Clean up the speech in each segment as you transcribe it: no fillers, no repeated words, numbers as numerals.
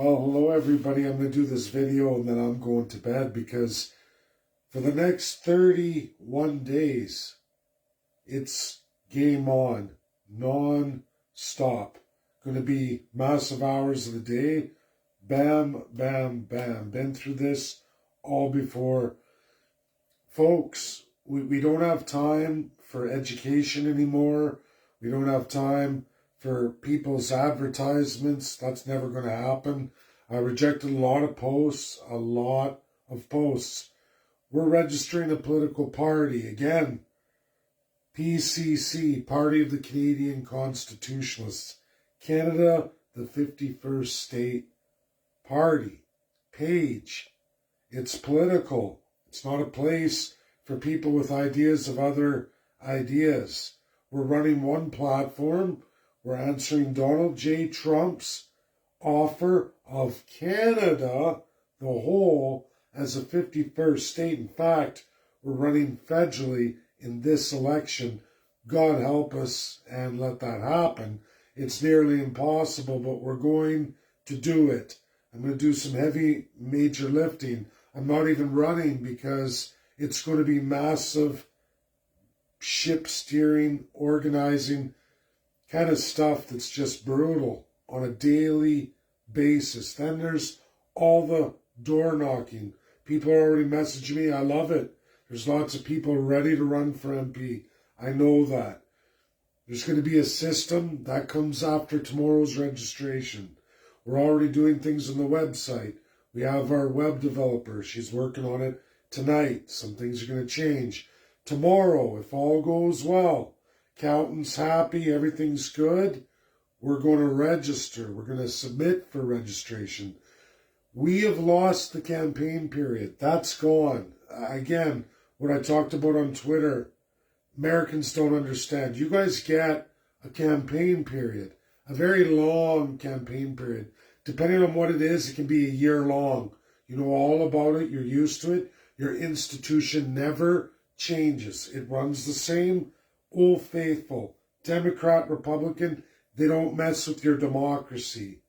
Well, hello everybody. I'm going to do this video and then I'm going to bed because for the next 31 days, it's game on, non-stop. Going to be massive hours of the day. Bam, bam, bam. Been through this all before. Folks, we don't have time for education anymore. We don't have time for people's advertisements. That's never going to happen. I rejected a lot of posts. We're registering a political party. Again, PCC, Party of the Canadian Constitutionalists. Canada, the 51st State Party. Page. It's political. It's not a place for people with ideas of other ideas. We're running one platform. We're answering Donald J. Trump's offer of Canada, the whole, as a 51st state. In fact, we're running federally in this election. God help us and let that happen. It's nearly impossible, but we're going to do it. I'm going to do some heavy major lifting. I'm not even running because it's going to be massive ship steering, organizing, kind of stuff that's just brutal on a daily basis. Then there's all the door knocking. People are already messaging me. I love it. There's lots of people ready to run for MP. I know that. There's going to be a system that comes after tomorrow's registration. We're already doing things on the website. We have our web developer. She's working on it tonight. Some things are going to change. Tomorrow, if all goes well, accountant's happy, everything's good, we're going to register. We're going to submit for registration. We have lost the campaign period. That's gone. Again, what I talked about on Twitter, Americans don't understand. You guys get a campaign period, a very long campaign period. Depending on what it is, it can be a year long. You know all about it. You're used to it. Your institution never changes. It runs the same. Old faithful, Democrat, Republican, they don't mess with your democracy.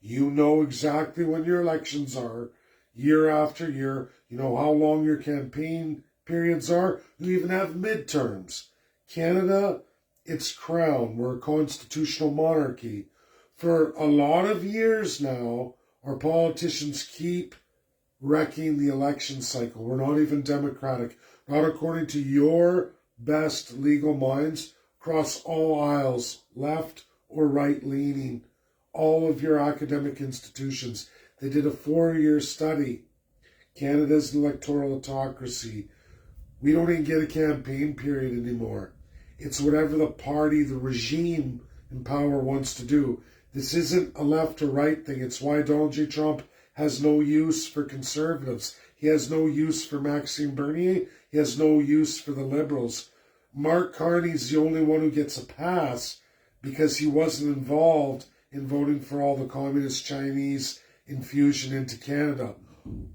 You know exactly when your elections are, year after year. You know how long your campaign periods are. You even have midterms. Canada, it's crown. We're a constitutional monarchy. For a lot of years now, our politicians keep wrecking the election cycle. We're not even democratic. Not according to your best legal minds across all aisles, left or right leaning, all of your academic institutions. They did a 4-year study. Canada's an electoral autocracy. We don't even get a campaign period anymore. It's whatever the party, the regime in power wants to do. This isn't a left or right thing. It's why Donald J. Trump has no use for conservatives. He has no use for Maxime Bernier. He has no use for the Liberals. Mark Carney's the only one who gets a pass because he wasn't involved in voting for all the communist Chinese infusion into Canada.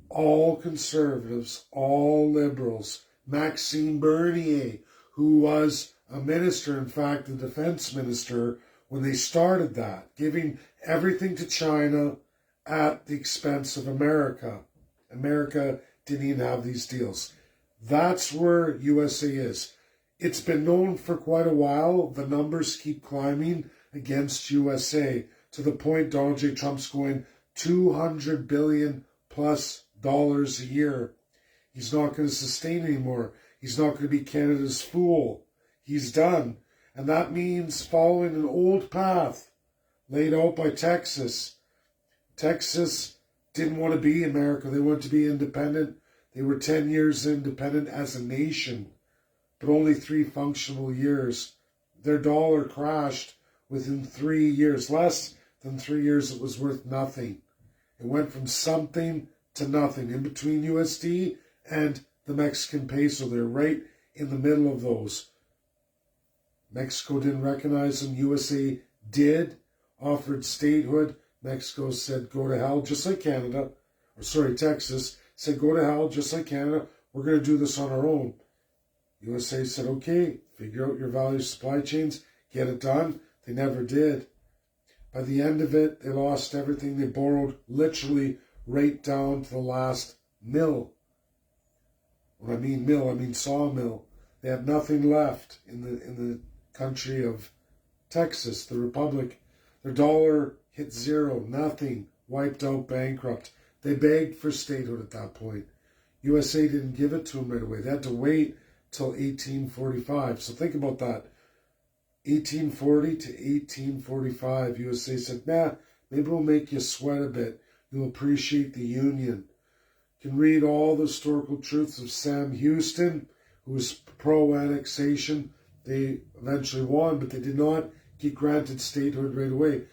All conservatives, all liberals. Maxime Bernier, who was a minister, in fact, the defense minister, when they started that, giving everything to China at the expense of America. America didn't even have these deals. That's where USA is. It's been known for quite a while. The numbers keep climbing against USA to the point Donald J. Trump's going $200 billion plus a year. He's not going to sustain anymore. He's not going to be Canada's fool. He's done. And that means following an old path laid out by Texas. Texas didn't want to be America. They wanted to be independent. They were 10 years independent as a nation, but only 3 functional years. Their dollar crashed within 3 years. Less than 3 years, it was worth nothing. It went from something to nothing. In between USD and the Mexican peso, they're right in the middle of those. Mexico didn't recognize them. USA did, offered statehood. Mexico said, go to hell, just like Canada. Texas said, go to hell, just like Canada. We're going to do this on our own. USA said, okay, figure out your value supply chains, get it done. They never did. By the end of it, they lost everything. They borrowed literally right down to the last mill. When I mean mill, I mean sawmill. They have nothing left in the country of Texas, the Republic. Their dollar hit zero, nothing, wiped out, bankrupt. They begged for statehood at that point. USA didn't give it to them right away. They had to wait till 1845. So think about that. 1840 to 1845, USA said, nah, maybe we'll make you sweat a bit. You'll appreciate the Union. You can read all the historical truths of Sam Houston, who was pro-annexation. They eventually won, but they did not get granted statehood right away.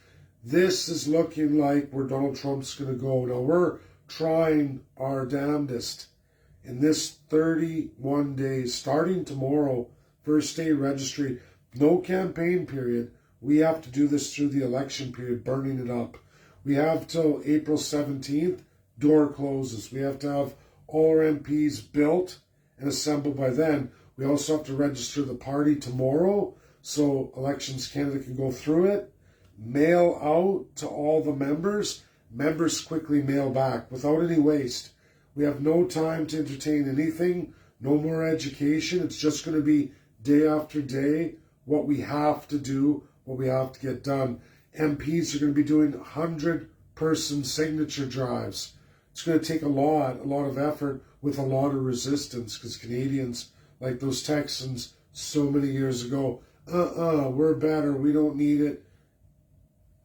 This is looking like where Donald Trump's going to go. Now, we're trying our damnedest. In this 31 days, starting tomorrow, first day registry, no campaign period. We have to do this through the election period, burning it up. We have till April 17th, door closes. We have to have all our MPs built and assembled by then. We also have to register the party tomorrow so Elections Canada can go through it. Mail out to all the members. Members quickly mail back without any waste. We have no time to entertain anything, no more education. It's just going to be day after day what we have to do, what we have to get done. MPs are going to be doing 100-person signature drives. It's going to take a lot of effort with a lot of resistance because Canadians, like those Texans so many years ago, we're better, we don't need it.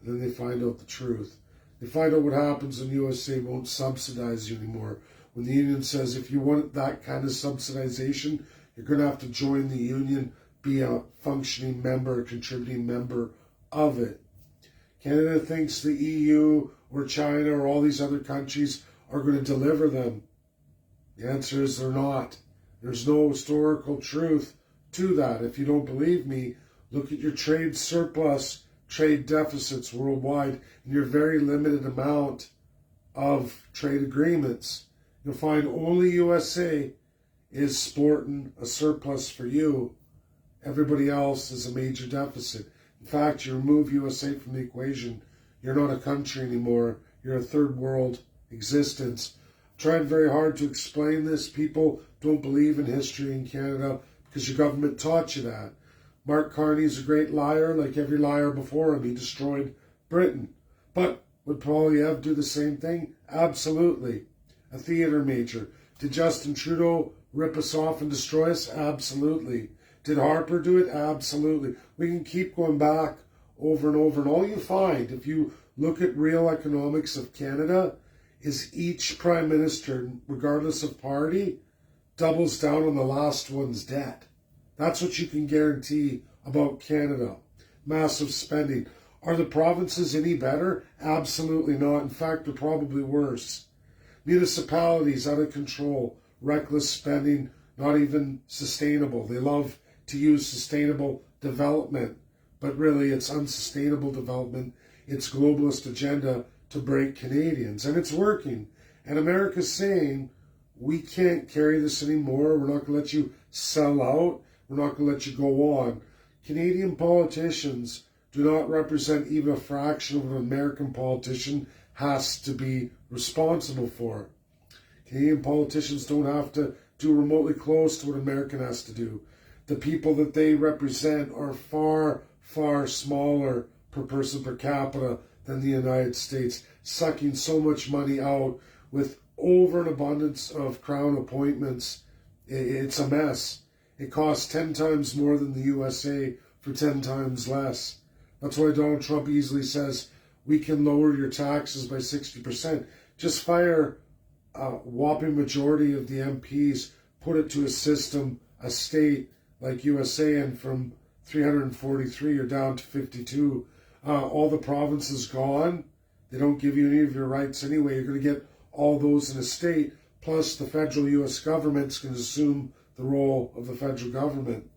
And then they find out the truth. They find out what happens when USA won't subsidize you anymore. When the union says, if you want that kind of subsidization, you're going to have to join the union, be a functioning member, a contributing member of it. Canada thinks the EU or China or all these other countries are going to deliver them. The answer is they're not. There's no historical truth to that. If you don't believe me, look at your trade surplus, trade deficits worldwide, and your very limited amount of trade agreements. You'll find only USA is sporting a surplus for you. Everybody else is a major deficit. In fact, you remove USA from the equation, you're not a country anymore. You're a third world existence. I'm trying very hard to explain this. People don't believe in history in Canada because your government taught you that. Mark Carney's a great liar, like every liar before him. He destroyed Britain. But would Poilievre do the same thing? Absolutely. A theater major. Did Justin Trudeau rip us off and destroy us? Absolutely. Did Harper do it? Absolutely. We can keep going back over and over. And all you find, if you look at real economics of Canada, is each prime minister, regardless of party, doubles down on the last one's debt. That's what you can guarantee about Canada. Massive spending. Are the provinces any better? Absolutely not. In fact, they're probably worse. Municipalities out of control. Reckless spending, not even sustainable. They love to use sustainable development, but really it's unsustainable development. It's globalist agenda to break Canadians, and it's working. And America's saying, we can't carry this anymore. We're not going to let you sell out. We're not going to let you go on. Canadian politicians do not represent even a fraction of what an American politician has to be responsible for. Canadian politicians don't have to do remotely close to what American has to do. The people that they represent are far, far smaller per person per capita than the United States, sucking so much money out with over an abundance of crown appointments. It's a mess. It costs 10 times more than the USA for 10 times less. That's why Donald Trump easily says, we can lower your taxes by 60%. Just fire a whopping majority of the MPs, put it to a system, a state like USA, and from 343 you're down to 52. All the provinces gone. They don't give you any of your rights anyway. You're going to get all those in a state, plus the federal U.S. government's going to assume the role of the federal government.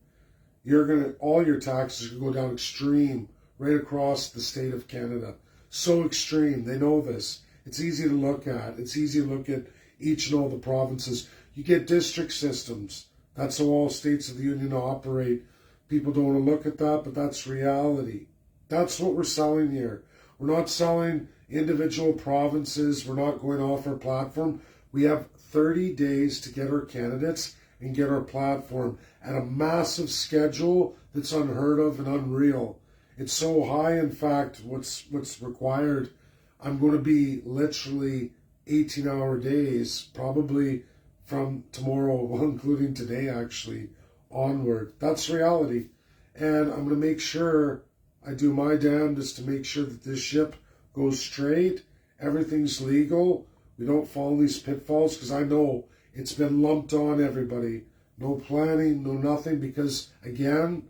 All your taxes are going to go down extreme right across the state of Canada. So extreme. They know this. It's easy to look at. It's easy to look at each and all the provinces. You get district systems. That's how all states of the Union operate. People don't want to look at that, but that's reality. That's what we're selling here. We're not selling individual provinces. We're not going off our platform. We have 30 days to get our candidates and get our platform at a massive schedule that's unheard of and unreal. It's so high, in fact, what's required. I'm going to be literally 18-hour days, probably from tomorrow, well, including today actually, onward. That's reality. And I'm going to make sure I do my damnedest to make sure that this ship goes straight, everything's legal, we don't fall in these pitfalls, because I know it's been lumped on everybody. No planning, no nothing, because again,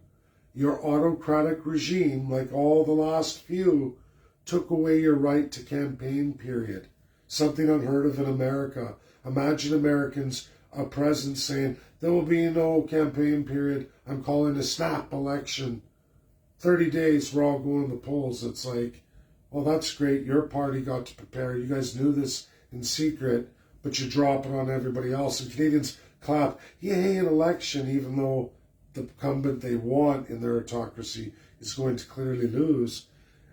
your autocratic regime, like all the last few, took away your right to campaign, period. Something unheard of in America. Imagine Americans, a president saying, there will be no campaign period, I'm calling a snap election. 30 days, we're all going to the polls. It's like, well, that's great. Your party got to prepare. You guys knew this in secret, but you drop it on everybody else. And Canadians clap, yay, an election, even though the incumbent they want in their autocracy is going to clearly lose.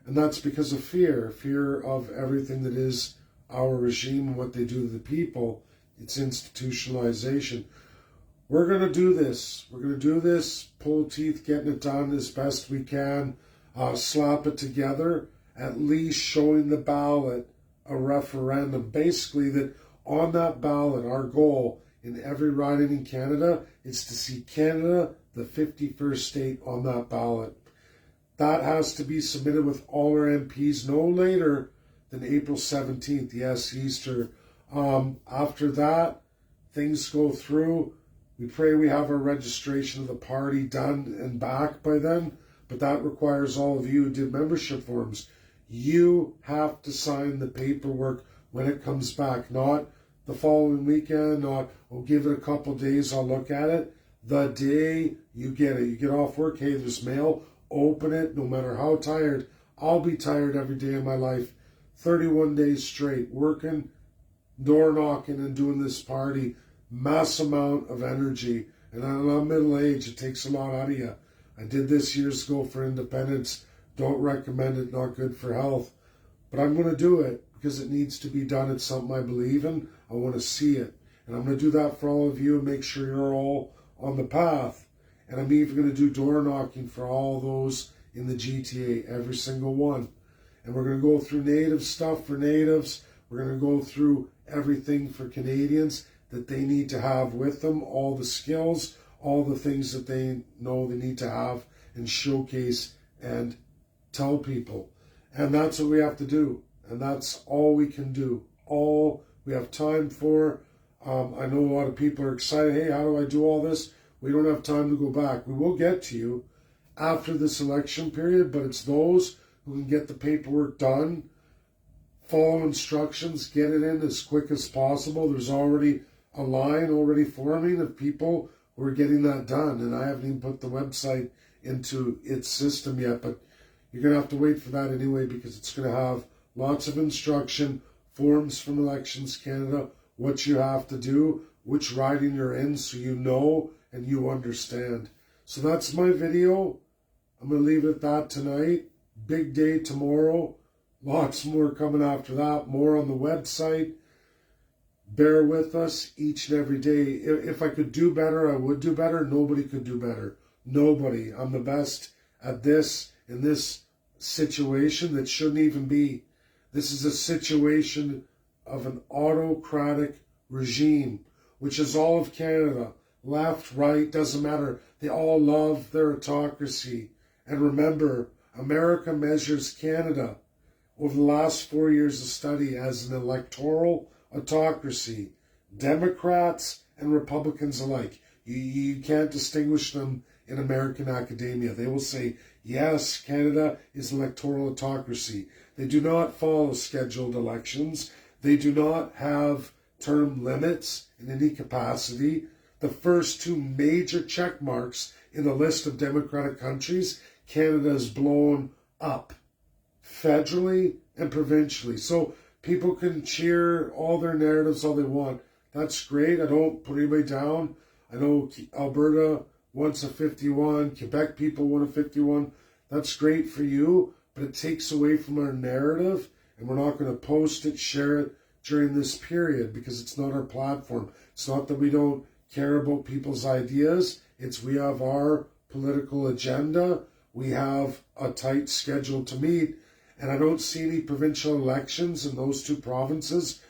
And that's because of fear of everything that is our regime and what they do to the people. It's institutionalization. We're going to do this. We're going to do this, pull teeth, getting it done as best we can, slap it together, at least showing the ballot a referendum. Basically, that on that ballot, our goal in every riding in Canada is to see Canada, the 51st state, on that ballot. That has to be submitted with all our MPs no later than April 17th, yes, Easter. After that, things go through. We pray we have our registration of the party done and back by then, but that requires all of you who did membership forms. You have to sign the paperwork when it comes back, not the following weekend, not, oh, give it a couple days, I'll look at it. The day you get it, you get off work, hey, there's mail, open it, no matter how tired. I'll be tired every day of my life, 31 days straight, working, door knocking, and doing this party. Mass amount of energy. And I'm middle-aged, it takes a lot out of you. I did this years ago for independence. Don't recommend it, not good for health. But I'm going to do it because it needs to be done. It's something I believe in. I want to see it. And I'm going to do that for all of you and make sure you're all on the path. And I'm even going to do door knocking for all those in the GTA, every single one. And we're going to go through native stuff for natives. We're going to go through everything for Canadians that they need to have with them, all the skills, all the things that they know they need to have and showcase and tell people. And that's what we have to do. And that's all we can do. All we have time for. I know a lot of people are excited. Hey, how do I do all this? We don't have time to go back. We will get to you after this election period, but it's those who can get the paperwork done, follow instructions, get it in as quick as possible. There's already a line already forming of people who are getting that done. And I haven't even put the website into its system yet, but you're going to have to wait for that anyway, because it's going to have lots of instruction, forms from Elections Canada, what you have to do, which riding you're in, so you know and you understand. So that's my video. I'm going to leave it at that tonight. Big day tomorrow. Lots more coming after that. More on the website. Bear with us each and every day. If I could do better, I would do better. Nobody could do better. Nobody. I'm the best at this, in this situation that shouldn't even be. This is a situation of an autocratic regime, which is all of Canada. Left, right, doesn't matter. They all love their autocracy. And remember, America measures Canada over the last 4 years of study as an electoral autocracy. Democrats and Republicans alike. You can't distinguish them in American academia. They will say, yes, Canada is electoral autocracy. They do not follow scheduled elections. They do not have term limits in any capacity. The first two major check marks in the list of democratic countries, Canada is blown up federally and provincially. So people can cheer all their narratives all they want. That's great. I don't put anybody down. I know Alberta wants a 51. Quebec people want a 51. That's great for you. but it takes away from our narrative, and we're not going to post it, share it during this period because it's not our platform. It's not that we don't care about people's ideas. It's we have our political agenda. We have a tight schedule to meet, and I don't see any provincial elections in those two provinces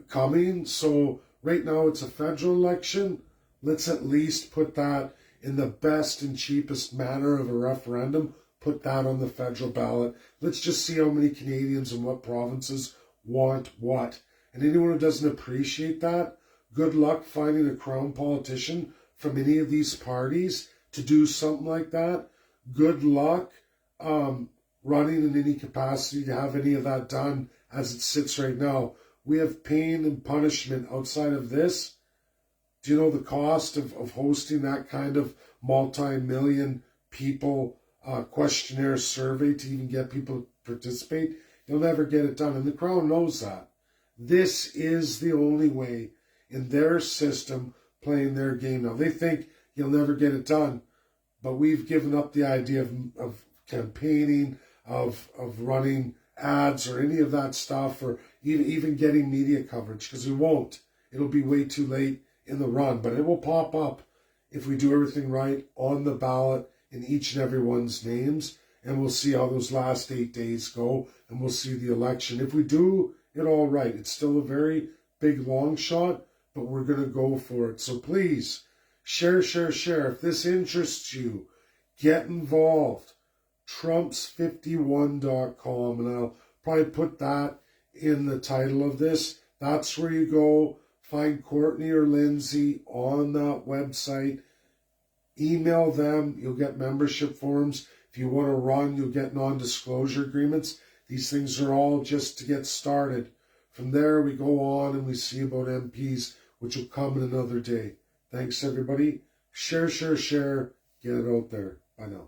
coming. So right now it's a federal election. Let's at least put that in the best and cheapest manner of a referendum. Put that on the federal ballot. Let's just see how many Canadians and what provinces want what. And anyone who doesn't appreciate that, good luck finding a Crown politician from any of these parties to do something like that. Good luck running in any capacity to have any of that done as it sits right now. We have pain and punishment outside of this. Do you know the cost of hosting that kind of multi-million people questionnaire survey to even get people to participate? You'll never get it done, and the Crown knows that. This is the only way in their system playing their game now. They think you'll never get it done, but we've given up the idea of campaigning, of running ads or any of that stuff, or even getting media coverage, because we won't. It'll be way too late in the run, but it will pop up if we do everything right on the ballot in each and every one's names, and we'll see how those last 8 days go, and we'll see the election. If we do it all right, it's still a very big long shot, but we're going to go for it. So please, share. If this interests you, get involved. Trumps51.com, and I'll probably put that in the title of this. That's where you go. Find Courtney or Lindsay on that website. Email them. You'll get membership forms. If you want to run, you'll get non-disclosure agreements. These things are all just to get started. From there, we go on and we see about MPs, which will come in another day. Thanks, everybody. Share. Get it out there. Bye now.